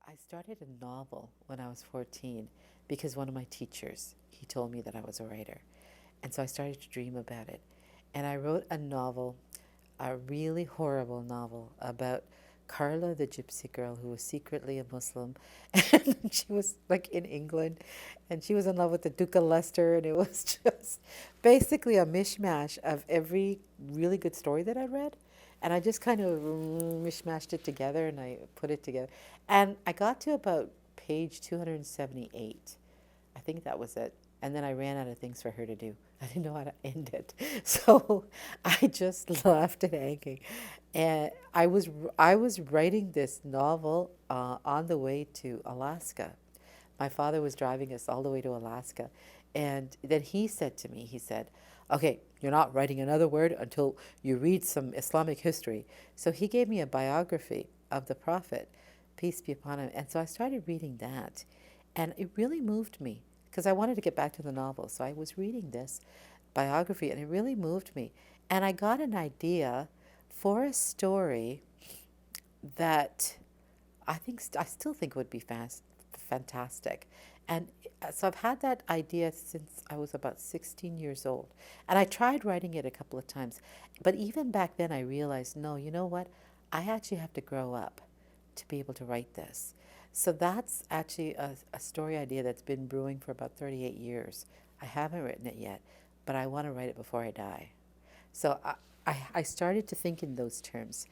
I started a novel when I was 14 because one of my teachers, he told me that I was a writer. And so I started to dream about it. And I wrote a novel, a really horrible novel about Carla, the gypsy girl who was secretly a Muslim. And she was like in England and she was in love with the Duke of Leicester. And it was just basically a mishmash of every really good story that I read. And I just kind of mishmashed it together and I put it together. And I got to about page 278. I think that was it. And then I ran out of things for her to do. I didn't know how to end it. So I just left it hanging. And I was writing this novel on the way to Alaska. My father was driving us all the way to Alaska. And then he said to me, he said, okay, you're not writing another word until you read some Islamic history. So he gave me a biography of the Prophet, peace be upon him. And so I started reading that. And it really moved me because I wanted to get back to the novel. So I was reading this biography and it really moved me. And I got an idea for a story that I still think would be fantastic. And so I've had that idea since I was about 16 years old. And I tried writing it a couple of times. But even back then, I realized no, you know what? I actually have to grow up to be able to write this. So that's actually a story idea that's been brewing for about 38 years. I haven't written it yet, but I want to write it before I die. So I started to think in those terms.